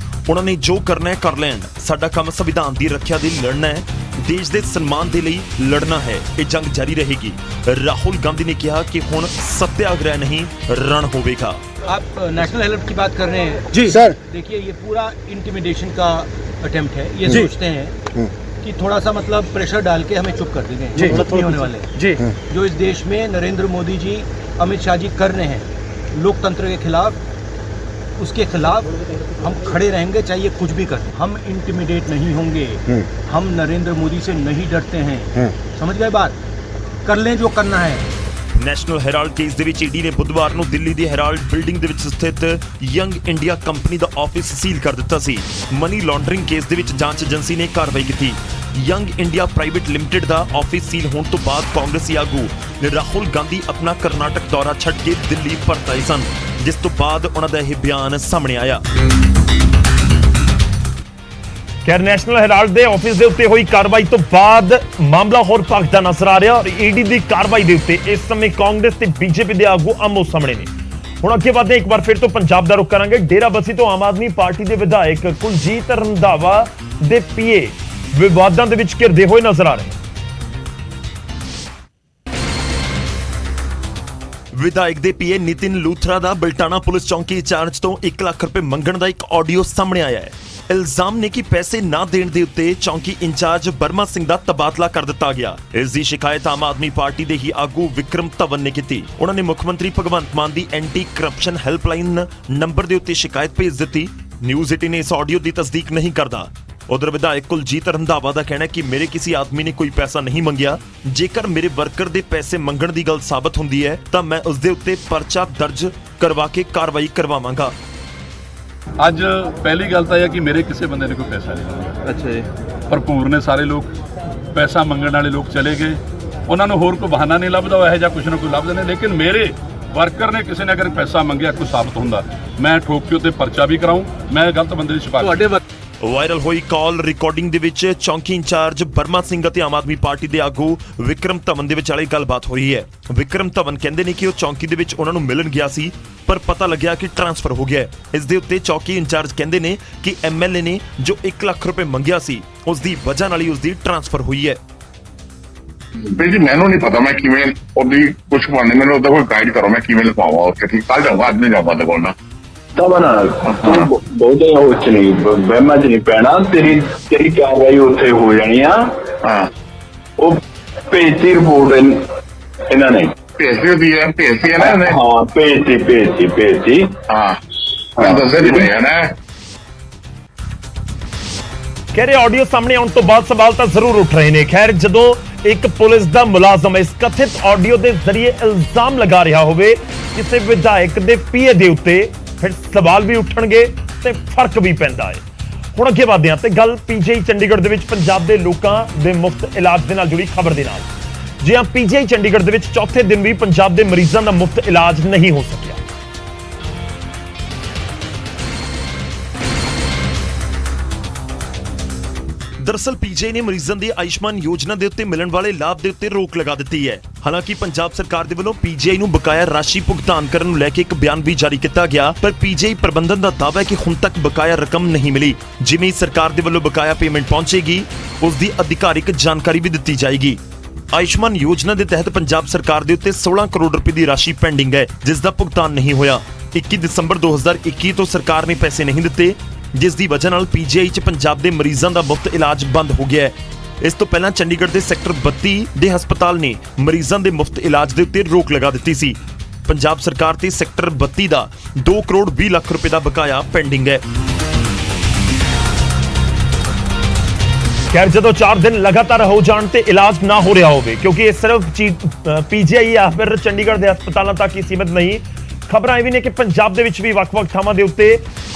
ਉਹਨਾਂ ਨੇ ਜੋ ਕਰਨਾ ਹੈ ਕਰ ਲੈਣ। ਸਾਡਾ ਕੰਮ ਸੰਵਿਧਾਨ ਦੀ ਰੱਖਿਆ ਦੇ ਲਈ ਲੜਨਾ ਹੈ, ਦੇਸ਼ ਦੇ ਸਨਮਾਨ ਦੇ ਲਈ ਲੜਨਾ ਹੈ। ਇਹ ਜੰਗ ਜਾਰੀ ਰਹੇਗੀ। ਰਾਹੁल गांधी ने कहा कि हुण सत्याग्रह नहीं रण होवेगा। आप नेशनल हेराल्ड की बात कर रहे हैं जी सर। देखिए ये पूरा इंटिमिडेशन का अटेम्प्ट है। ये सोचते हैं कि थोड़ा सा मतलब प्रेशर डाल के हमें चुप कर देंगे, मतलब नहीं होने वाले जी। जो इस देश में नरेंद्र मोदी जी, अमित शाह जी कर रहे हैं लोकतंत्र के खिलाफ, उसके खिलाफ हम खड़े रहेंगे, चाहे कुछ भी कर। हम इंटिमिडेट नहीं होंगे, हम नरेंद्र मोदी से नहीं डरते हैं। समझ गए बात? कर लें जो करना है। ਨੈਸ਼ਨਲ ਹੈਰਾਲਡ ਕੇਸ ਦੇ ਵਿੱਚ ਈਡੀ ਨੇ ਬੁੱਧਵਾਰ ਨੂੰ ਦਿੱਲੀ ਦੀ ਹੈਰਾਲਡ ਬਿਲਡਿੰਗ ਦੇ ਵਿੱਚ ਸਥਿਤ ਯੰਗ ਇੰਡੀਆ ਕੰਪਨੀ ਦਾ ਆਫਿਸ ਸੀਲ ਕਰ ਦਿੱਤਾ ਸੀ। ਮਨੀ ਲਾਂਡਰਿੰਗ ਕੇਸ ਦੇ ਵਿੱਚ ਜਾਂਚ ਏਜੰਸੀ ਨੇ ਕਾਰਵਾਈ ਕੀਤੀ। ਯੰਗ ਇੰਡੀਆ ਪ੍ਰਾਈਵੇਟ ਲਿਮਟਿਡ ਦਾ ਆਫਿਸ ਸੀਲ ਹੋਣ ਤੋਂ ਬਾਅਦ ਕਾਂਗਰਸੀ ਆਗੂ ਰਾਹੁਲ ਗਾਂਧੀ ਆਪਣਾ ਕਰਨਾਟਕ ਦੌਰਾ ਛੱਡ ਕੇ ਦਿੱਲੀ ਪਰਤ ਆਏ ਸਨ, ਜਿਸ ਤੋਂ ਬਾਅਦ ਉਹਨਾਂ ਦਾ ਇਹ ਬਿਆਨ ਸਾਹਮਣੇ ਆਇਆ। ਖੈਰ ਨੈਸ਼ਨਲ ਹੈਰਾਲਡ ਦੇ ਆਫਿਸ ਦੇ ਉੱਤੇ ਹੋਈ ਕਾਰਵਾਈ ਤੋਂ ਬਾਅਦ ਮਾਮਲਾ ਹੋਰ ਭਖਦਾ ਨਜ਼ਰ ਆ ਰਿਹਾ ਔਰ ਈਡੀ ਦੀ ਕਾਰਵਾਈ ਦੇ ਉੱਤੇ ਇਸ ਸਮੇਂ ਕਾਂਗਰਸ ਤੇ ਬੀਜੇਪੀ ਦੇ ਆਗੂ ਆਮੋ ਸਾਹਮਣੇ ਨੇ। ਹੁਣ ਅੱਗੇ ਵਧਦੇ ਇੱਕ ਵਾਰ ਫਿਰ ਤੋਂ ਪੰਜਾਬ ਦਾ ਰੁਖ ਕਰਾਂਗੇ। ਡੇਰਾਬੱਸੀ ਤੋਂ ਆਮ ਆਦਮੀ ਪਾਰਟੀ ਦੇ ਵਿਧਾਇਕ ਕੁਲਜੀਤ ਰੰਧਾਵਾ ਦੇ ਪੀਏ ਵਿਵਾਦਾਂ ਦੇ ਵਿੱਚ ਘਿਰਦੇ ਹੋਏ ਨਜ਼ਰ ਆ ਰਹੇ। ਵਿਧਾਇਕ ਦੇ ਪੀਏ ਨਿਤਿਨ ਲੂਥਰਾ ਦਾ ਬਲਟਾਣਾ ਪੁਲਿਸ ਚੌਂਕੀ ਇੰਚਾਰਜ ਤੋਂ 1 ਲੱਖ ਰੁਪਏ ਮੰਗਣ ਦਾ ਇੱਕ ਆਡੀਓ ਸਾਹਮਣੇ ਆਇਆ ਹੈ। ਇਲਜ਼ਾਮ ਨੇ ਕਿ ਪੈਸੇ ਨਾ ਦੇਣ ਦੇ ਉੱਤੇ ਚੌਂਕੀ ਇੰਚਾਰਜ ਬਰਮਾ ਸਿੰਘ ਦਾ ਤਬਾਦਲਾ ਕਰ ਦਿੱਤਾ ਗਿਆ। ਇਸ ਦੀ ਸ਼ਿਕਾਇਤ ਆਮ ਆਦਮੀ ਪਾਰਟੀ ਦੇ ਹੀ ਆਗੂ ਵਿਕਰਮ ਧਵਨ ਨੇ ਕੀਤੀ। ਉਹਨਾਂ ਨੇ ਮੁੱਖ ਮੰਤਰੀ ਭਗਵੰਤ ਮਾਨ ਦੀ ਐਂਟੀ ਕਰਪਸ਼ਨ ਹੈਲਪਲਾਈਨ ਨੰਬਰ ਦੇ ਉੱਤੇ ਸ਼ਿਕਾਇਤ ਭੇਜ ਦਿੱਤੀ। ਨਿਊਜ਼ 18 ਨੇ ਇਸ ਆਡੀਓ ਦੀ ਤਸਦੀਕ ਨਹੀਂ ਕਰਦਾ। ਉਧਰ ਵਿਧਾਇਕ ਕੁਲਜੀਤ ਰੰਧਾਵਾ ਦਾ ਕਹਿਣਾ ਹੈ ਕਿ ਮੇਰੇ ਕਿਸੇ ਆਦਮੀ ਨੇ ਕੋਈ ਪੈਸਾ ਨਹੀਂ ਮੰਗਿਆ। ਜੇਕਰ ਮੇਰੇ ਵਰਕਰ ਦੇ ਪੈਸੇ ਮੰਗਣ ਦੀ ਗੱਲ ਸਾਬਤ ਹੁੰਦੀ ਹੈ ਤਾਂ ਮੈਂ ਉਸ ਦੇ ਉੱਤੇ ਪਰਚਾ ਦਰਜ ਕਰਵਾ ਕੇ ਕਾਰਵਾਈ ਕਰਵਾਵਾਂਗਾ। ਅੱਜ ਪਹਿਲੀ ਗੱਲ ਤਾਂ ਇਹ ਹੈ ਕਿ ਮੇਰੇ ਕਿਸੇ ਬੰਦੇ ਨੇ ਕੋਈ ਪੈਸਾ ਨਹੀਂ ਮੰਗਿਆ। ਅੱਛਾ ਜੀ। ਭਰਪੂਰ ਨੇ ਸਾਰੇ ਲੋਕ, ਪੈਸਾ ਮੰਗਣ ਵਾਲੇ ਲੋਕ ਚਲੇ ਗਏ, ਉਹਨਾਂ ਨੂੰ ਹੋਰ ਕੋਈ ਬਹਾਨਾ ਨਹੀਂ ਲੱਭਦਾ, ਇਹੋ ਜਿਹਾ ਕੁਛ ਨਾ ਕੋਈ ਲੱਭਦੇ ਨੇ। ਲੇਕਿਨ ਮੇਰੇ ਵਰਕਰ ਨੇ ਕਿਸੇ ਨੇ ਅਗਰ ਪੈਸਾ ਮੰਗਿਆ ਕੋਈ ਸਾਬਤ ਹੁੰਦਾ, ਮੈਂ ਠੋਕ ਕੇ ਉੱਤੇ ਪਰਚਾ ਵੀ ਕਰਾਊਂ। ਮੈਂ ਗਲਤ ਬੰਦੇ ਦੀ ਸਿਫਾਰਿਸ਼। ਵਾਇਰਲ ਹੋਈ ਕਾਲ ਰਿਕਾਰਡਿੰਗ ਦੇ ਵਿੱਚ ਚੌਂਕੀ ਇੰਚਾਰਜ ਬਰਮਾ ਸਿੰਘ ਅਤੇ ਆਮ ਆਦਮੀ ਪਾਰਟੀ ਦੇ ਆਗੂ ਵਿਕਰਮ ਧਵਨ ਦੇ ਵਿਚਾਲੇ ਗੱਲਬਾਤ ਹੋ ਰਹੀ ਹੈ। ਵਿਕਰਮ ਧਵਨ ਕਹਿੰਦੇ ਨੇ ਕਿ ਉਹ ਚੌਂਕੀ ਦੇ ਵਿੱਚ ਉਹਨਾਂ ਨੂੰ ਮਿਲਣ ਗਿਆ ਸੀ ਪਰ ਪਤਾ ਲੱਗਿਆ ਕਿ ਟ੍ਰਾਂਸਫਰ ਹੋ ਗਿਆ। ਇਸ ਦੇ ਉੱਤੇ ਚੌਂਕੀ ਇੰਚਾਰਜ ਕਹਿੰਦੇ ਨੇ ਕਿ ਐਮਐਲਏ ਨੇ ਜੋ 1 ਲੱਖ ਰੁਪਏ ਮੰਗਿਆ ਸੀ ਉਸ ਦੀ ਵਜ੍ਹਾ ਨਾਲ ਹੀ ਉਸ ਦੀ ਟ੍ਰਾਂਸਫਰ ਹੋਈ ਹੈ। ਬਈ ਜੀ ਮੈਨੂੰ ਨਹੀਂ ਪਤਾ ਮੈਂ ਕਿਵੇਂ ਉਹਦੀ ਕੁਛ ਬਣਨੇ, ਮੈਨੂੰ ਉਹਦਾ ਕੋਈ ਗਾਈਡ ਕਰੋ ਮੈਂ ਕਿਵੇਂ ਲਗਾਵਾਂ। ਉੱਥੇ ਠੀਕ ਕੱਲ ਜਾਊਂਗਾ, ਅੱਜ ਨਹੀਂ ਜਾਵਾਂ ਕੋਲ ਨਾ ਤੂੰ ਬਹੁਤੇ ਉੱਚ ਨਹੀਂ ਬਹਿਮਾ ਚ ਨਹੀਂ ਪੈਣਾ। ਤੇਰੀ ਕਾਰਵਾਈ ਉੱਥੇ ਹੋ ਜਾਣੀ ਆ। ਹਾਂ ਉਹ ਭੇਜਤੀ ਰਿਪੋਰਟ ਇਹਨਾਂ ਨੇ ਭੇਜਦੀ ਹੈ ਨਾ ਇਹਨੇ। ਹਾਂ ਭੇਜਤੀ ਹਾਂ ਮੈਂ ਦੱਸਦੇ ਨਹੀਂ ਪਿਆ ਨਾ। ਕਹਿ ਰਹੇ ਆਡੀਓ ਸਾਹਮਣੇ ਆਉਣ ਤੋਂ ਬਾਅਦ ਸਵਾਲ ਤਾਂ ਜ਼ਰੂਰ ਉੱਠ ਰਹੇ ਨੇ। ਖੈਰ ਜਦੋਂ ਇੱਕ ਪੁਲਿਸ ਦਾ ਮੁਲਾਜ਼ਮ ਇਸ ਕਥਿਤ ਆਡੀਓ ਦੇ ਜ਼ਰੀਏ ਇਲਜ਼ਾਮ ਲਗਾ ਰਿਹਾ ਹੋਵੇ ਕਿਸੇ ਵਿਧਾਇਕ ਦੇ ਪੀਏ ਦੇ ਉੱਤੇ, ਫਿਰ ਸਵਾਲ ਵੀ ਉੱਠਣਗੇ ਤੇ ਫਰਕ ਵੀ ਪੈਂਦਾ ਹੈ। ਹੁਣ ਅੱਗੇ ਵਧਦੇ ਹਾਂ ਤੇ ਗੱਲ ਪੀਜੀਆਈ ਚੰਡੀਗੜ੍ਹ ਦੇ ਵਿੱਚ ਪੰਜਾਬ ਦੇ ਲੋਕਾਂ ਦੇ ਮੁਫਤ ਇਲਾਜ ਦੇ ਨਾਲ ਜੁੜੀ ਖਬਰ ਦੇ ਨਾਲ। ਜੀ ਹਾਂ, ਪੀਜੀਆਈ ਚੰਡੀਗੜ੍ਹ ਦੇ ਵਿੱਚ ਚੌਥੇ ਦਿਨ ਵੀ ਪੰਜਾਬ ਦੇ ਮਰੀਜ਼ਾਂ ਦਾ ਮੁਫਤ ਇਲਾਜ ਨਹੀਂ ਹੋ ਸਕਿਆ। ਦਰਅਸਲ ਪੀਜੀਆਈ ਨੇ ਮਰੀਜ਼ਾਂ ਦੇ ਆਯੁਸ਼ਮਾਨ ਯੋਜਨਾ ਦੇ ਉੱਤੇ ਮਿਲਣ ਵਾਲੇ ਲਾਭ ਦੇ ਉੱਤੇ ਰੋਕ ਲਗਾ ਦਿੱਤੀ ਹੈ। ਹਾਲਾਂਕਿ ਪੰਜਾਬ ਸਰਕਾਰ ਦੇ ਵੱਲੋਂ ਪੀਜੀਆਈ ਨੂੰ ਬਕਾਇਆ ਰਾਸ਼ੀ ਭੁਗਤਾਨ ਕਰਨ ਨੂੰ ਲੈ ਕੇ ਇੱਕ ਬਿਆਨ ਵੀ ਜਾਰੀ ਕੀਤਾ ਗਿਆ, ਪਰ ਪੀਜੀਆਈ ਪ੍ਰਬੰਧਨ ਦਾ ਦਾਅਵਾ ਹੈ ਕਿ ਹੁਣ ਤੱਕ ਬਕਾਇਆ ਰਕਮ ਨਹੀਂ ਮਿਲੀ। ਜਿਵੇਂ ਸਰਕਾਰ ਦੇ ਵੱਲੋਂ ਬਕਾਇਆ ਪੇਮੈਂਟ ਪਹੁੰਚੇਗੀ, ਉਸ ਦੀ ਅਧਿਕਾਰਿਕ ਜਾਣਕਾਰੀ ਵੀ ਦਿੱਤੀ ਜਾਏਗੀ। ਆਯੁਸ਼ਮਾਨ ਯੋਜਨਾ ਦੇ ਤਹਿਤ ਪੰਜਾਬ ਸਰਕਾਰ ਦੇ ਉੱਤੇ 16 ਕਰੋੜ ਰੁਪਏ ਦੀ ਰਾਸ਼ੀ ਪੈਂਡਿੰਗ ਹੈ, ਜਿਸ ਦਾ ਭੁਗਤਾਨ ਨਹੀਂ ਹੋਇਆ। 21 ਦਸੰਬਰ 2021 ਤੋਂ ਸਰਕਾਰ ਨੇ ਪੈਸੇ ਨਹੀਂ ਦਿੱਤੇ, ਜਿਸ ਦੀ ਵਜ੍ਹਾ ਨਾਲ ਪੀਜੀਆਈ 'ਚ ਪੰਜਾਬ ਦੇ ਮਰੀਜ਼ਾਂ ਦਾ ਮੁਫਤ ਇਲਾਜ ਬੰਦ ਹੋ ਗਿਆ ਹੈ। ਇਸ ਤੋਂ ਪਹਿਲਾਂ ਚੰਡੀਗੜ੍ਹ ਦੇ ਸੈਕਟਰ 32 ਦੇ ਹਸਪਤਾਲ ਨੇ ਮਰੀਜ਼ਾਂ ਦੇ ਮੁਫਤ ਇਲਾਜ ਦੇ ਉੱਤੇ ਰੋਕ ਲਗਾ ਦਿੱਤੀ ਸੀ। ਪੰਜਾਬ ਸਰਕਾਰ ਤੇ ਸੈਕਟਰ 32 ਦਾ 2 ਕਰੋੜ 20 ਲੱਖ ਰੁਪਏ ਦਾ ਬਕਾਇਆ ਪੈਂਡਿੰਗ ਹੈ। ਖੈਰ, ਜਦੋਂ 4 ਦਿਨ ਲਗਾਤਾਰ ਹੋ ਜਾਣ ਤੇ ਇਲਾਜ ਨਾ ਹੋ ਰਿਹਾ ਹੋਵੇ, ਕਿਉਂਕਿ ਇਹ ਸਿਰਫ ਪੀਜੀਆਈ ਜਾਂ ਫਿਰ ਚੰਡੀਗੜ੍ਹ ਦੇ ਹਸਪਤਾਲਾਂ ਤੱਕ ਹੀ ਸੀਮਿਤ ਨਹੀਂ, ਖਬਰਾਂ ਇਹ ਵੀ ਨੇ ਕਿ ਪੰਜਾਬ ਦੇ ਵਿੱਚ ਵੀ ਵੱਖ-ਵੱਖ ਥਾਵਾਂ ਦੇ ਉੱਤੇ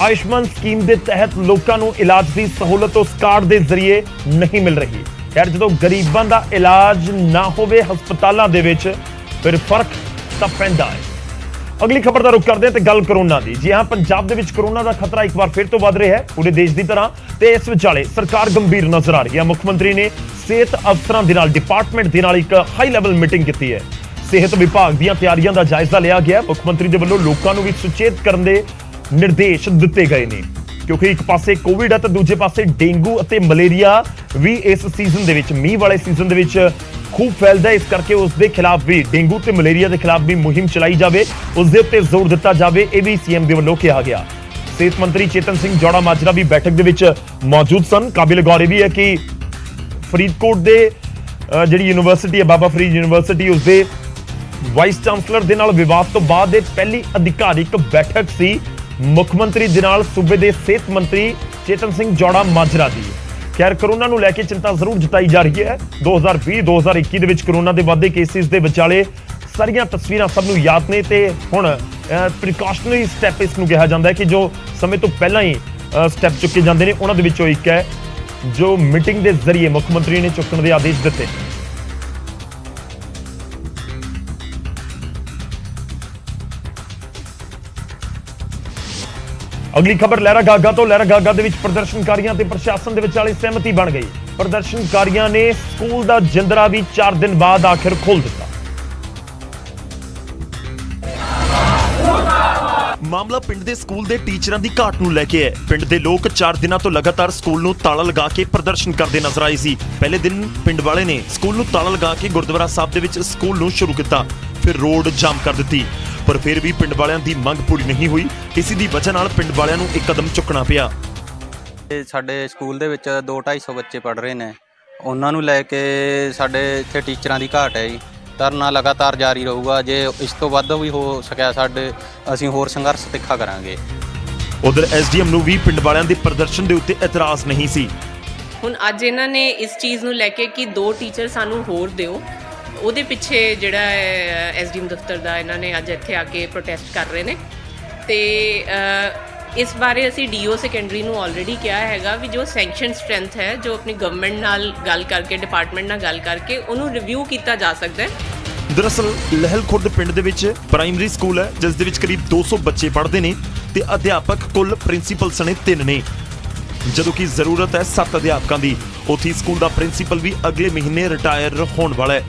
ਆਯੁਸ਼ਮਾਨ ਸਕੀਮ ਦੇ ਤਹਿਤ ਲੋਕਾਂ ਨੂੰ ਇਲਾਜ ਦੀ ਸਹੂਲਤ ਉਸ ਕਾਰਡ ਦੇ ਜ਼ਰੀਏ ਨਹੀਂ ਮਿਲ ਰਹੀ। ਖੈਰ, ਜਦੋਂ ਗਰੀਬਾਂ ਦਾ ਇਲਾਜ ਨਾ ਹੋਵੇ ਹਸਪਤਾਲਾਂ ਦੇ ਵਿੱਚ, ਫਿਰ ਫਰਕ ਤਾਂ ਪੈਂਦਾ ਹੈ। ਅਗਲੀ ਖਬਰ ਦਾ ਰੁਖ ਕਰਦੇ ਹਾਂ ਤੇ ਗੱਲ ਕਰੋਨਾ ਦੀ। ਜੀ ਹਾਂ, ਪੰਜਾਬ ਦੇ ਵਿੱਚ ਕਰੋਨਾ ਦਾ ਖਤਰਾ ਇੱਕ ਵਾਰ ਫਿਰ ਤੋਂ ਵੱਧ ਰਿਹਾ ਹੈ, ਪੂਰੇ ਦੇਸ਼ ਦੀ ਤਰ੍ਹਾਂ, ਤੇ ਇਸ ਵਿਚਾਲੇ ਸਰਕਾਰ ਗੰਭੀਰ ਨਜ਼ਰ ਆ ਰਹੀ ਹੈ। ਮੁੱਖ ਮੰਤਰੀ ਨੇ ਸਿਹਤ ਅਫਸਰਾਂ ਦੇ ਨਾਲ, ਡਿਪਾਰਟਮੈਂਟ ਦੇ ਨਾਲ ਇੱਕ ਹਾਈ ਲੈਵਲ ਮੀਟਿੰਗ ਕੀਤੀ ਹੈ। ਸਿਹਤ ਵਿਭਾਗ ਦੀਆਂ ਤਿਆਰੀਆਂ ਦਾ ਜਾਇਜ਼ਾ ਲਿਆ ਗਿਆ। ਮੁੱਖ ਮੰਤਰੀ ਦੇ ਵੱਲੋਂ ਲੋਕਾਂ ਨੂੰ ਵੀ ਸੁਚੇਤ ਕਰਨ ਦੇ ਨਿਰਦੇਸ਼ ਦਿੱਤੇ ਗਏ ਨੇ, ਕਿਉਂਕਿ ਇੱਕ ਪਾਸੇ ਕੋਵਿਡ ਹੈ ਤੇ ਦੂਜੇ ਪਾਸੇ ਡੇਂਗੂ ਅਤੇ ਮਲੇਰੀਆ ਵੀ ਇਸ ਸੀਜ਼ਨ ਦੇ ਵਿੱਚ, ਮੀਂਹ ਵਾਲੇ ਸੀਜ਼ਨ ਦੇ ਵਿੱਚ ਖੂਬ ਫੈਲਦਾ ਹੈ। ਇਸ ਕਰਕੇ ਉਸ ਦੇ ਖਿਲਾਫ ਵੀ, ਡੇਂਗੂ ਤੇ ਮਲੇਰੀਆ ਦੇ ਖਿਲਾਫ ਵੀ ਮੁਹਿੰਮ ਚਲਾਈ ਜਾਵੇ, ਉਸ ਦੇ ਉੱਤੇ ਜ਼ੋਰ ਦਿੱਤਾ ਜਾਵੇ, ਇਹ ਵੀ ਸੀਐਮ ਦੇ ਵੱਲੋਂ ਕਿਹਾ ਗਿਆ। ਸਿਹਤ ਮੰਤਰੀ ਚੇਤਨ ਸਿੰਘ ਜੌੜਾ ਮਾਜਰਾ ਵੀ ਬੈਠਕ ਦੇ ਵਿੱਚ ਮੌਜੂਦ ਸਨ। ਕਾਬਿਲ ਗੌਰ ਵੀ ਹੈ ਕਿ ਫਰੀਦਕੋਟ ਦੇ ਜਿਹੜੀ ਯੂਨੀਵਰਸਿਟੀ ਹੈ, ਬਾਬਾ ਫਰੀਦ ਯੂਨੀਵਰਸਿਟੀ, ਉਸਦੇ ਵਾਈਸ ਚਾਂਸਲਰ ਦੇ ਨਾਲ ਵਿਵਾਦ ਤੋਂ ਬਾਅਦ ਇਹ ਪਹਿਲੀ ਅਧਿਕਾਰਿਕ ਬੈਠਕ ਸੀ ਮੁੱਖ ਮੰਤਰੀ ਦੇ ਨਾਲ ਸੂਬੇ ਦੇ ਸਿਹਤ ਮੰਤਰੀ ਚੇਤਨ ਸਿੰਘ ਜੌੜਾ ਮਾਜਰਾ ਦੀ। ਖੈਰ, ਕਰੋਨਾ ਨੂੰ ਲੈ ਕੇ ਚਿੰਤਾ ਜ਼ਰੂਰ ਜਤਾਈ ਜਾ ਰਹੀ ਹੈ। 2020-2021 ਦੇ ਵਿੱਚ ਕਰੋਨਾ ਦੇ ਵੱਧਦੇ ਕੇਸਿਸ ਦੇ ਵਿਚਾਲੇ ਸਾਰੀਆਂ ਤਸਵੀਰਾਂ ਸਭ ਨੂੰ ਯਾਦ ਨੇ, ਤੇ ਹੁਣ ਪ੍ਰੀਕਾਸ਼ਨਰੀ ਸਟੈਪ ਇਸ ਨੂੰ ਕਿਹਾ ਜਾਂਦਾ ਹੈ ਕਿ ਜੋ ਸਮੇਂ ਤੋਂ ਪਹਿਲਾਂ ਹੀ ਸਟੈਪ ਚੁੱਕੇ ਜਾਂਦੇ ਨੇ, ਉਹਨਾਂ ਦੇ ਵਿੱਚੋਂ ਇੱਕ ਹੈ ਜੋ ਮੀਟਿੰਗ ਦੇ ਜ਼ਰੀਏ ਮੁੱਖ ਮੰਤਰੀ ਨੇ ਚੁੱਕਣ ਦੇ ਆਦੇਸ਼ ਦਿੱਤੇ। ਅਗਲੀ ਖਬਰ ਲਹਿਰਾ ਗਾਗਾ ਤੋਂ। ਲਹਿਰਾ ਗਾਗਾ ਦੇ ਵਿੱਚ ਪ੍ਰਦਰਸ਼ਨਕਾਰੀਆਂ ਤੇ ਪ੍ਰਸ਼ਾਸਨ ਦੇ ਵਿਚਾਲੇ ਸਹਿਮਤੀ ਬਣ ਗਈ। ਪ੍ਰਦਰਸ਼ਨਕਾਰੀਆਂ ਨੇ ਸਕੂਲ ਦਾ ਜਿੰਦਰਾ ਵੀ 4 ਦਿਨ ਬਾਅਦ ਆਖਿਰ ਖੋਲ੍ਹ ਦਿੱਤਾ। ਮਾਮਲਾ ਪਿੰਡ ਦੇ ਸਕੂਲ ਦੇ ਟੀਚਰਾਂ ਦੀ ਘਾਟ ਨੂੰ ਲੈ ਕੇ ਹੈ। ਪਿੰਡ ਦੇ ਲੋਕ 4 ਦਿਨਾਂ ਤੋਂ ਲਗਾਤਾਰ ਸਕੂਲ ਨੂੰ ਤਾਲਾ ਲਗਾ ਕੇ ਪ੍ਰਦਰਸ਼ਨ ਕਰਦੇ ਨਜ਼ਰ ਆਏ ਸੀ। ਪਹਿਲੇ ਦਿਨ ਪਿੰਡ ਵਾਲੇ ਨੇ ਸਕੂਲ ਨੂੰ ਤਾਲਾ ਲਗਾ ਕੇ ਗੁਰਦੁਆਰਾ ਸਾਹਿਬ ਦੇ ਵਿੱਚ ਸਕੂਲ ਨੂੰ ਸ਼ੁਰੂ ਕੀਤਾ, ਫਿਰ ਰੋਡ ਜਾਮ ਕਰ ਦਿੱਤੀ, ਪਰ ਫਿਰ ਵੀ ਪਿੰਡ ਵਾਲਿਆਂ ਦੀ ਮੰਗ ਪੂਰੀ ਨਹੀਂ ਹੋਈ। ਇਸੇ ਦੀ ਵਜ੍ਹਾ ਨਾਲ ਪਿੰਡ ਵਾਲਿਆਂ ਨੂੰ ਇੱਕ ਕਦਮ ਚੁੱਕਣਾ ਪਿਆ। ਸਾਡੇ ਸਕੂਲ ਦੇ ਵਿੱਚ 200-250 ਬੱਚੇ ਪੜ੍ਹ ਰਹੇ ਨੇ, ਉਹਨਾਂ ਨੂੰ ਲੈ ਕੇ ਸਾਡੇ ਇੱਥੇ ਟੀਚਰਾਂ ਦੀ ਘਾਟ ਹੈ ਜੀ। ਧਰਨਾ ਲਗਾਤਾਰ ਜਾਰੀ ਰਹੂਗਾ, ਜੇ ਇਸ ਤੋਂ ਵੱਧ ਵੀ ਹੋ ਸਕਿਆ ਅਸੀਂ ਹੋਰ ਸੰਘਰਸ਼ ਤਿੱਖਾ ਕਰਾਂਗੇ। ਉਧਰ ਐਸਡੀਐਮ ਨੂੰ ਵੀ ਪਿੰਡ ਵਾਲਿਆਂ ਦੇ ਪ੍ਰਦਰਸ਼ਨ ਦੇ ਉੱਤੇ ਇਤਰਾਜ਼ ਨਹੀਂ ਸੀ। ਹੁਣ ਅੱਜ ਇਹਨਾਂ ਨੇ ਇਸ ਚੀਜ਼ ਨੂੰ ਲੈ ਕੇ ਕਿ 2 ਟੀਚਰ ਸਾਨੂੰ ਹੋਰ ਦਿਓ, ਉਹਦੇ ਪਿੱਛੇ ਜਿਹੜਾ ਐਸਡੀਐਮ ਦਫ਼ਤਰ ਦਾ ਇਹਨਾਂ ਨੇ ਅੱਜ ਇੱਥੇ ਆ ਕੇ ਪ੍ਰੋਟੈਸਟ ਕਰ ਰਹੇ ਨੇ। ਤੇ ਇਸ ਬਾਰੇ ਅਸੀਂ ਡੀਓ ਸੈਕੰਡਰੀ ਨੂੰ ਆਲਰੇਡੀ ਕਿਹਾ ਹੈਗਾ ਵੀ ਜੋ ਸੈਂਕਸ਼ਨ ਸਟਰੈਂਥ ਹੈ, ਜੋ ਆਪਣੀ ਗਵਰਨਮੈਂਟ ਨਾਲ ਗੱਲ ਕਰਕੇ, ਡਿਪਾਰਟਮੈਂਟ ਨਾਲ ਗੱਲ ਕਰਕੇ ਉਹਨੂੰ ਰਿਵਿਊ ਕੀਤਾ ਜਾ ਸਕਦਾ ਹੈ। ਦਰਅਸਲ ਲਹਿਲ ਖੁਰਦ ਪਿੰਡ ਦੇ ਵਿੱਚ ਪ੍ਰਾਇਮਰੀ ਸਕੂਲ ਹੈ, ਜਿਸ ਦੇ ਵਿੱਚ ਕਰੀਬ 200 ਬੱਚੇ ਪੜ੍ਹਦੇ ਨੇ ਤੇ ਅਧਿਆਪਕ ਕੁੱਲ ਪ੍ਰਿੰਸੀਪਲ ਸਣੇ 3 ਨੇ, ਜਦੋਂ ਕਿ ਜ਼ਰੂਰਤ ਹੈ 7 ਅਧਿਆਪਕਾਂ ਦੀ। ਉੱਥੇ ਸਕੂਲ ਦਾ ਪ੍ਰਿੰਸੀਪਲ ਵੀ ਅਗਲੇ ਮਹੀਨੇ ਰਿਟਾਇਰ ਹੋਣ ਵਾਲਾ ਹੈ।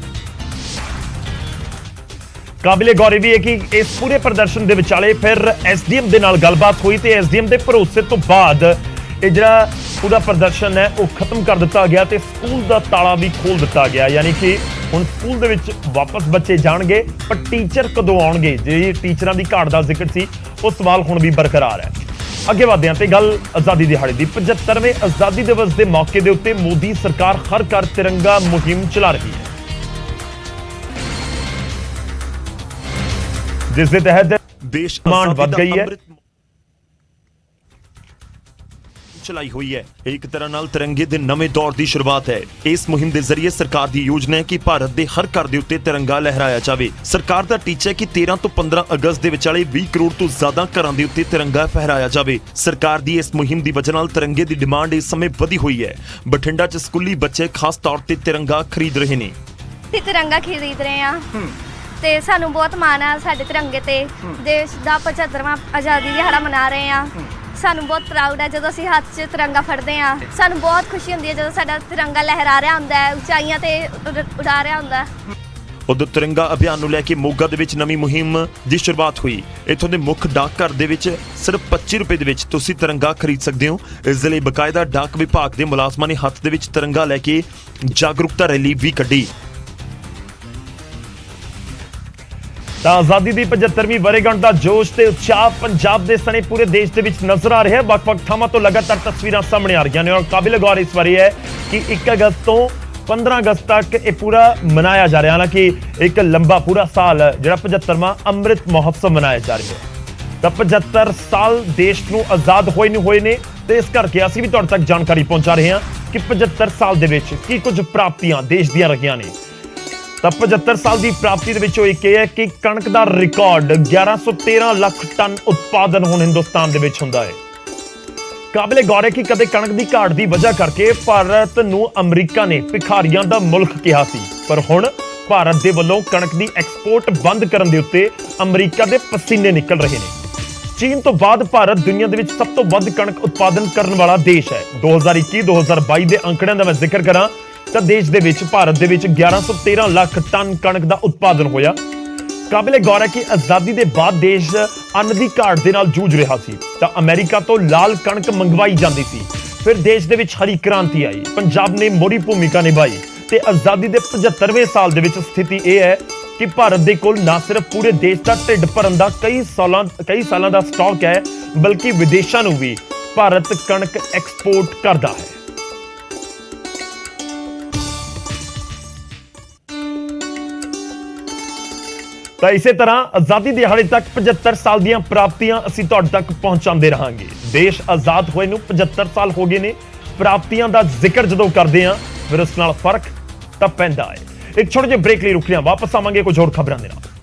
ਕਾਬਿਲੇ ਗੌਰ ਵੀ ਹੈ ਕਿ ਇਸ ਪੂਰੇ ਪ੍ਰਦਰਸ਼ਨ ਦੇ ਵਿਚਾਲੇ ਫਿਰ ਐਸਡੀਐਮ ਦੇ ਨਾਲ ਗੱਲਬਾਤ ਹੋਈ ਤੇ ਐਸਡੀਐਮ ਦੇ ਭਰੋਸੇ ਤੋਂ ਬਾਅਦ ਇਹ ਜਿਹੜਾ ਪੂਰਾ ਪ੍ਰਦਰਸ਼ਨ ਹੈ ਉਹ ਖਤਮ ਕਰ ਦਿੱਤਾ ਗਿਆ ਤੇ ਸਕੂਲ ਦਾ ਤਾਲਾ ਵੀ ਖੋਲ ਦਿੱਤਾ ਗਿਆ। ਯਾਨੀ ਕਿ ਹੁਣ ਸਕੂਲ ਦੇ ਵਿੱਚ ਵਾਪਸ ਬੱਚੇ ਜਾਣਗੇ, ਪਰ ਟੀਚਰ ਕਦੋਂ ਆਉਣਗੇ? ਜੇ ਟੀਚਰਾਂ ਦੀ ਘਾਟ ਦਾ ਜ਼ਿਕਰ ਸੀ, ਉਹ ਸਵਾਲ ਹੁਣ ਵੀ ਬਰਕਰਾਰ ਹੈ। ਅੱਗੇ ਵਧਦੇ ਹਾਂ ਤੇ ਗੱਲ ਆਜ਼ਾਦੀ ਦਿਹਾੜੇ ਦੀ। 75ਵੇਂ ਆਜ਼ਾਦੀ ਦਿਵਸ ਦੇ ਮੌਕੇ ਦੇ ਉੱਤੇ ਮੋਦੀ ਸਰਕਾਰ ਹਰ ਘਰ ਤਿਰੰਗਾ ਮੁਹਿੰਮ ਚਲਾ ਰਹੀ ਹੈ, ਜਿਸ ਦੇ ਤਹਿਤ ਦੇਸ਼ ਮਾਣ ਵੱਧ ਗਈ ਹੈ, ਚਲਾਈ ਹੋਈ ਹੈ। ਇੱਕ ਤਰ੍ਹਾਂ ਨਾਲ ਤਿਰੰਗੇ ਦੇ ਨਵੇਂ ਦੌਰ ਦੀ ਸ਼ੁਰੂਆਤ ਹੈ। ਇਸ ਮੁਹਿੰਮ ਦੇ ਜ਼ਰੀਏ ਸਰਕਾਰ ਦੀ ਯੋਜਨਾ ਹੈ ਕਿ ਭਾਰਤ ਦੇ ਹਰ ਘਰ ਦੇ ਉੱਤੇ ਤਿਰੰਗਾ ਲਹਿਰਾਇਆ ਜਾਵੇ। ਸਰਕਾਰ ਦਾ ਟੀਚਾ ਹੈ ਕਿ 13 ਤੋਂ 15 ਅਗਸਤ ਦੇ ਵਿਚਾਲੇ 20 ਕਰੋੜ ਤੋਂ ਜ਼ਿਆਦਾ ਘਰਾਂ ਦੇ ਉੱਤੇ ਤਿਰੰਗਾ ਫਹਿਰਾਇਆ ਜਾਵੇ। ਸਰਕਾਰ ਦੀ ਇਸ ਮੁਹਿੰਮ ਦੀ ਵਜ੍ਹਾ ਨਾਲ ਤਿਰੰਗੇ ਦੀ ਡਿਮਾਂਡ ਇਸ ਸਮੇਂ ਵਧੀ ਹੋਈ ਹੈ। ਬਠਿੰਡਾ 'ਚ ਸਕੂਲੀ ਬੱਚੇ ਖਾਸ ਤੌਰ ਤੇ ਤਿਰੰਗਾ ਖਰੀਦ ਰਹੇ ਨੇ। ਤਿਰੰਗਾ ਖਰੀਦ ਰਹੇ ਆ ਤੇ ਸਾਨੂੰ ਬਹੁਤ ਮਾਣ ਆ ਸਾਡੇ ਤਿਰੰਗੇ ਤੇ। ਦੇਸ਼ ਦਾ 75ਵਾਂ ਆਜ਼ਾਦੀ ਦਿਹਾੜਾ ਮਨਾ ਰਹੇ ਆ ਸਾਨੂੰ ਬਹੁਤ ਪ੍ਰਾਊਡ ਹੈ ਜਦੋਂ ਅਸੀਂ ਹੱਥ 'ਚ ਤਿਰੰਗਾ ਫੜਦੇ ਹਾਂ। ਸਾਨੂੰ ਬਹੁਤ ਖੁਸ਼ੀ ਹੁੰਦੀ ਹੈ ਜਦੋਂ ਸਾਡਾ ਤਿਰੰਗਾ ਲਹਿਰਾ ਰਿਹਾ ਹੁੰਦਾ ਹੈ, ਉਚਾਈਆਂ ਤੇ ਉਡਾ ਰਿਹਾ ਹੁੰਦਾ ਹੈ। ਉਧਰ ਤਿਰੰਗਾ ਅਭਿਆਨ ਨੂੰ ਲੈ ਕੇ ਮੋਗਾ ਦੇ ਵਿੱਚ ਨਵੀਂ ਮੁਹਿੰਮ ਦੀ ਸ਼ੁਰੂਆਤ ਹੋਈ। ਇੱਥੋਂ ਦੇ ਮੁੱਖ ਡਾਕਘਰ ਦੇ ਵਿੱਚ ਸਿਰਫ 25 ਰੁਪਏ ਦੇ ਵਿੱਚ ਤੁਸੀਂ ਤਿਰੰਗਾ ਖਰੀਦ ਸਕਦੇ ਹੋ। ਇਸ ਦੇ ਲਈ ਬਕਾਇਦਾ ਡਾਕ ਵਿਭਾਗ ਦੇ ਮੁਲਾਜ਼ਮਾਂ ਨੇ ਹੱਥ ਦੇ ਵਿੱਚ ਤਿਰੰਗਾ ਲੈ ਕੇ ਜਾਗਰੂਕਤਾ ਰੈਲੀ ਵੀ ਕੱਢੀ। ਤਾਂ ਆਜ਼ਾਦੀ ਦੀ 75ਵੀਂ ਵਰ੍ਹੇਗੰਢ ਦਾ ਜੋਸ਼ ਤੇ ਉਤਸ਼ਾਹ ਪੰਜਾਬ ਦੇ ਸਣੇ ਪੂਰੇ ਦੇਸ਼ ਦੇ ਵਿੱਚ ਨਜ਼ਰ ਆ ਰਿਹਾ ਹੈ। ਵੱਖ-ਵੱਖ ਥਾਵਾਂ ਤੋਂ ਲਗਾਤਾਰ ਤਸਵੀਰਾਂ ਸਾਹਮਣੇ ਆ ਰਹੀਆਂ ਨੇ ਔਰ ਕਾਬਿਲ ਗੌਰ ਇਸ ਵਾਰੀ ਹੈ ਕਿ 1 ਅਗਸਤ ਤੋਂ 15 ਅਗਸਤ ਤੱਕ ਇਹ ਪੂਰਾ ਮਨਾਇਆ ਜਾ ਰਿਹਾ। ਹਾਲਾਂਕਿ ਇੱਕ ਲੰਬਾ ਪੂਰਾ ਸਾਲ ਜਿਹੜਾ 75ਵਾਂ ਅੰਮ੍ਰਿਤ ਮਹੋਤਸਵ ਮਨਾਇਆ ਜਾ ਰਿਹਾ ਹੈ। ਤਾਂ 75 ਸਾਲ ਦੇਸ਼ ਨੂੰ ਆਜ਼ਾਦ ਹੋਏ ਨੇ ਤੇ ਇਸ ਕਰਕੇ ਅਸੀਂ ਵੀ ਤੁਹਾਡੇ ਤੱਕ ਜਾਣਕਾਰੀ ਪਹੁੰਚਾ ਰਹੇ ਹਾਂ ਕਿ 75 ਸਾਲ ਦੇ ਵਿੱਚ ਕੀ ਕੁਝ ਪ੍ਰਾਪਤੀਆਂ ਦੇਸ਼ ਦੀਆਂ ਰਹੀਆਂ ਨੇ। ਤਾਂ 75 ਸਾਲ ਦੀ ਪ੍ਰਾਪਤੀ ਦੇ ਵਿੱਚੋਂ ਇੱਕ ਇਹ ਹੈ ਕਿ ਕਣਕ ਦਾ ਰਿਕਾਰਡ 1113 ਲੱਖ ਟਨ ਉਤਪਾਦਨ ਹੁਣ ਹਿੰਦੁਸਤਾਨ ਦੇ ਵਿੱਚ ਹੁੰਦਾ ਹੈ। ਕਾਬਿਲੇ ਗੌਰ ਹੈ ਕਿ ਕਦੇ ਕਣਕ ਦੀ ਘਾਟ ਦੀ ਵਜ੍ਹਾ ਕਰਕੇ ਭਾਰਤ ਨੂੰ ਅਮਰੀਕਾ ਨੇ ਭਿਖਾਰੀਆਂ ਦਾ ਮੁਲਕ ਕਿਹਾ ਸੀ, ਪਰ ਹੁਣ ਭਾਰਤ ਦੇ ਵੱਲੋਂ ਕਣਕ ਦੀ ਐਕਸਪੋਰਟ ਬੰਦ ਕਰਨ ਦੇ ਉੱਤੇ ਅਮਰੀਕਾ ਦੇ ਪਸੀਨੇ ਨਿਕਲ ਰਹੇ ਨੇ। ਚੀਨ ਤੋਂ ਬਾਅਦ ਭਾਰਤ ਦੁਨੀਆ ਦੇ ਵਿੱਚ ਸਭ ਤੋਂ ਵੱਧ ਕਣਕ ਉਤਪਾਦਨ ਕਰਨ ਵਾਲਾ ਦੇਸ਼ ਹੈ। 2021-2022 ਦੇ ਅੰਕੜਿਆਂ ਦਾ ਮੈਂ ਜ਼ਿਕਰ ਕਰਾਂ ਤਾਂ ਦੇਸ਼ ਦੇ ਵਿੱਚ ਭਾਰਤ ਦੇ ਵਿੱਚ 1113 ਲੱਖ ਟਨ ਕਣਕ ਦਾ ਉਤਪਾਦਨ ਹੋਇਆ। ਕਾਬਿਲੇ ਗੌਰ ਹੈ ਕਿ ਆਜ਼ਾਦੀ ਦੇ ਬਾਅਦ ਦੇਸ਼ ਅੰਨ ਦੀ ਘਾਟ ਦੇ ਨਾਲ ਜੂਝ ਰਿਹਾ ਸੀ ਤਾਂ ਅਮਰੀਕਾ ਤੋਂ ਲਾਲ ਕਣਕ ਮੰਗਵਾਈ ਜਾਂਦੀ ਸੀ। ਫਿਰ ਦੇਸ਼ ਦੇ ਵਿੱਚ ਹਰੀ ਕ੍ਰਾਂਤੀ ਆਈ, ਪੰਜਾਬ ਨੇ ਮੋੜੀ ਭੂਮਿਕਾ ਨਿਭਾਈ ਤੇ ਆਜ਼ਾਦੀ ਦੇ 75ਵੇਂ ਸਾਲ ਦੇ ਵਿੱਚ ਸਥਿਤੀ ਇਹ ਹੈ ਕਿ ਭਾਰਤ ਦੇ ਕੋਲ ਨਾ ਸਿਰਫ ਪੂਰੇ ਦੇਸ਼ ਦਾ ਢਿੱਡ ਭਰਨ ਦਾ ਕਈ ਸਾਲਾਂ ਦਾ ਸਟਾਕ ਹੈ, ਬਲਕਿ ਵਿਦੇਸ਼ਾਂ ਨੂੰ ਵੀ ਭਾਰਤ ਕਣਕ ਐਕਸਪੋਰਟ ਕਰਦਾ ਹੈ। ਤਾਂ ਇਸੇ ਤਰ੍ਹਾਂ ਆਜ਼ਾਦੀ ਦਿਹਾੜੇ ਤੱਕ 75 ਸਾਲ ਦੀਆਂ ਪ੍ਰਾਪਤੀਆਂ ਅਸੀਂ ਤੁਹਾਡੇ ਤੱਕ ਪਹੁੰਚਾਉਂਦੇ ਰਹਾਂਗੇ। ਦੇਸ਼ ਆਜ਼ਾਦ ਹੋਏ ਨੂੰ 75 ਸਾਲ ਹੋ ਗਏ ਨੇ। ਪ੍ਰਾਪਤੀਆਂ ਦਾ ਜ਼ਿਕਰ ਜਦੋਂ ਕਰਦੇ ਹਾਂ ਫਿਰ ਉਸ ਨਾਲ ਫਰਕ ਤਾਂ ਪੈਂਦਾ ਹੈ। ਇੱਕ ਛੋਟੇ ਜਿਹੇ ਬ੍ਰੇਕ ਲਈ ਰੁਕ ਰਹੇ ਹਾਂ, ਵਾਪਸ ਆਵਾਂਗੇ ਕੁਝ ਹੋਰ ਖਬਰਾਂ ਦੇ ਨਾਲ।